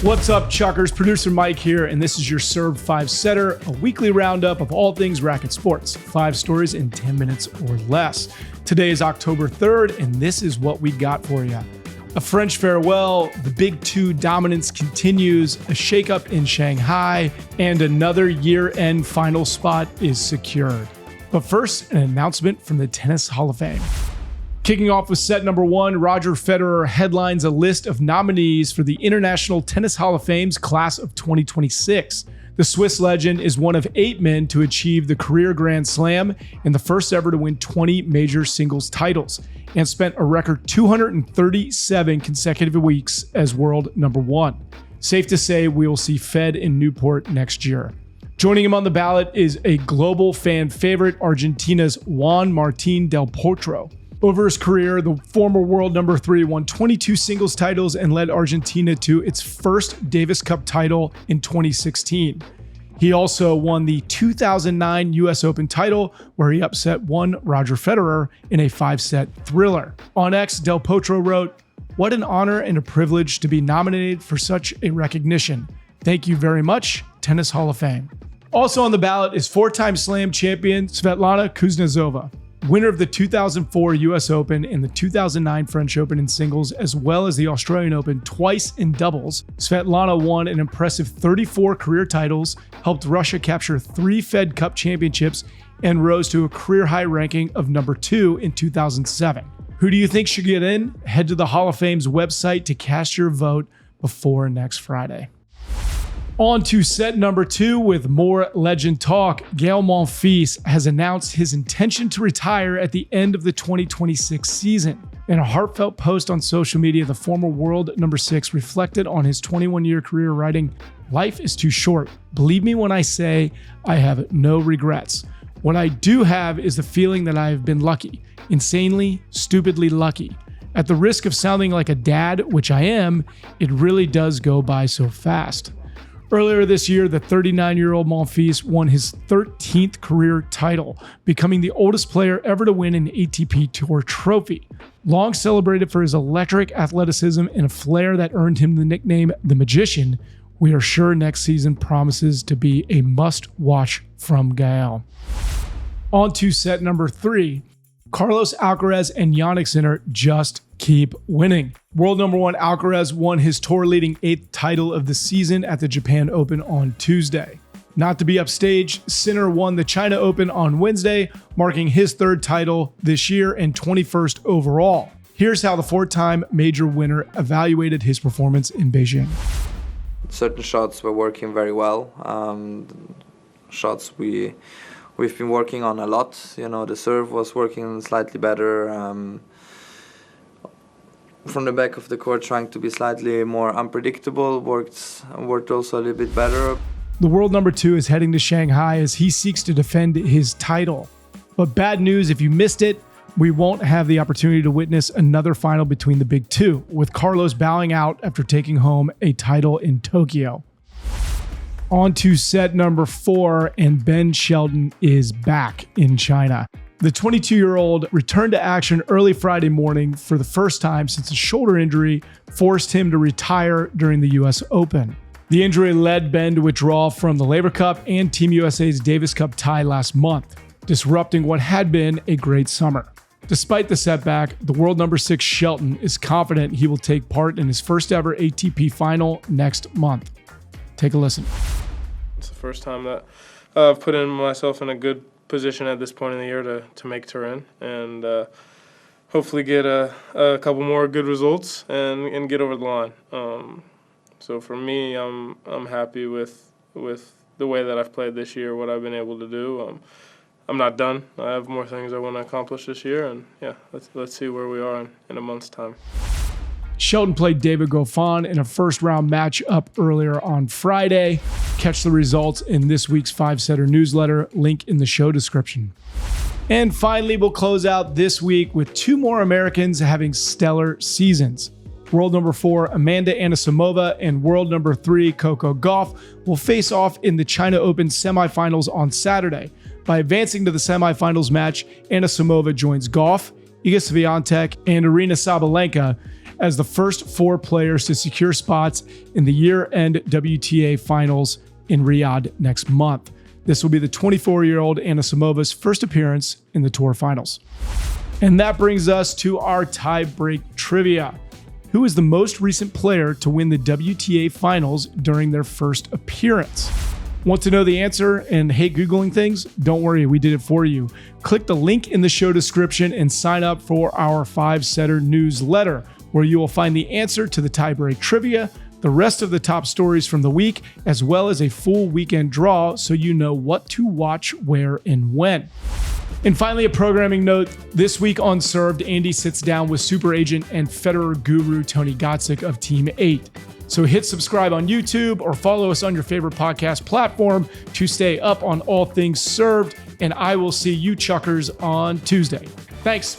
What's up, Chuckers? Producer Mike here, and this is your Serve 5 Setter, a weekly roundup of all things Racket Sports. 5 stories in 10 minutes or less. Today is October 3rd, and this is what we got for you. A French farewell, the Big Two dominance continues, a shakeup in Shanghai, and another year-end final spot is secured. But first, an announcement from the Tennis Hall of Fame. Kicking off with set number 1, Roger Federer headlines a list of nominees for the International Tennis Hall of Fame's class of 2026. The Swiss legend is one of 8 men to achieve the career Grand Slam and the first ever to win 20 major singles titles, and spent a record 237 consecutive weeks as world number 1. Safe to say we will see Fed in Newport next year. Joining him on the ballot is a global fan favorite, Argentina's Juan Martín del Potro. Over his career, the former world number 3 won 22 singles titles and led Argentina to its first Davis Cup title in 2016. He also won the 2009 US Open title, where he upset one Roger Federer in a 5-set thriller. On X, Del Potro wrote, "What an honor and a privilege to be nominated for such a recognition. Thank you very much, Tennis Hall of Fame." Also on the ballot is 4-time Slam champion Svetlana Kuznetsova. Winner of the 2004 US Open and the 2009 French Open in singles, as well as the Australian Open twice in doubles, Svetlana won an impressive 34 career titles, helped Russia capture 3 Fed Cup championships, and rose to a career-high ranking of number 2 in 2007. Who do you think should get in? Head to the Hall of Fame's website to cast your vote before next Friday. On to set number 2 with more legend talk. Gael Monfils has announced his intention to retire at the end of the 2026 season. In a heartfelt post on social media, the former world number 6 reflected on his 21-year career, writing, "Life is too short. Believe me when I say I have no regrets. What I do have is the feeling that I have been lucky, insanely, stupidly lucky. At the risk of sounding like a dad, which I am, it really does go by so fast." Earlier this year, the 39-year-old Monfils won his 13th career title, becoming the oldest player ever to win an ATP Tour trophy. Long celebrated for his electric athleticism and a flair that earned him the nickname The Magician, we are sure next season promises to be a must-watch from Gael. On to set number 3. Carlos Alcaraz and Jannik Sinner just keep winning. World number 1 Alcaraz won his tour-leading 8th title of the season at the Japan Open on Tuesday. Not to be upstaged, Sinner won the China Open on Wednesday, marking his 3rd title this year and 21st overall. Here's how the 4-time major winner evaluated his performance in Beijing. Certain shots were working very well. Shots we've been working on a lot. The serve was working slightly better. From the back of the court, trying to be slightly more unpredictable, worked also a little bit better. The world number 2 is heading to Shanghai as he seeks to defend his title. But bad news if you missed it, we won't have the opportunity to witness another final between the Big Two, with Carlos bowing out after taking home a title in Tokyo. On to set number 4, and Ben Shelton is back in China. The 22-year-old returned to action early Friday morning for the first time since a shoulder injury forced him to retire during the US Open. The injury led Ben to withdraw from the Laver Cup and Team USA's Davis Cup tie last month, disrupting what had been a great summer. Despite the setback, the world number 6 Shelton is confident he will take part in his first ever ATP final next month. Take a listen. It's the first time that I've put myself in a good position at this point in the year to make Turin and hopefully get a couple more good results and get over the line. So for me, I'm happy with the way that I've played this year, what I've been able to do. I'm not done. I have more things I want to accomplish this year, and yeah, let's see where we are in a month's time. Shelton played David Goffin in a first-round matchup earlier on Friday. Catch the results in this week's 5-setter newsletter, link in the show description. And finally, we'll close out this week with 2 more Americans having stellar seasons. World number 4 Amanda Anisimova and world number 3 Coco Gauff will face off in the China Open semifinals on Saturday. By advancing to the semifinals match, Anisimova joins Gauff, Iga Swiatek, and Aryna Sabalenka, as the first 4 players to secure spots in the year-end WTA finals in Riyadh next month. This will be the 24-year-old Anisimova's first appearance in the tour finals. And that brings us to our tie-break trivia. Who is the most recent player to win the WTA finals during their first appearance? Want to know the answer and hate Googling things? Don't worry, we did it for you. Click the link in the show description and sign up for our 5-Setter newsletter, where you will find the answer to the tie-break trivia, the rest of the top stories from the week, as well as a full weekend draw so you know what to watch, where, and when. And finally, a programming note. This week on Served, Andy sits down with super agent and Federer guru Tony Gotzik of Team 8. So hit subscribe on YouTube or follow us on your favorite podcast platform to stay up on all things Served, and I will see you chuckers on Tuesday. Thanks.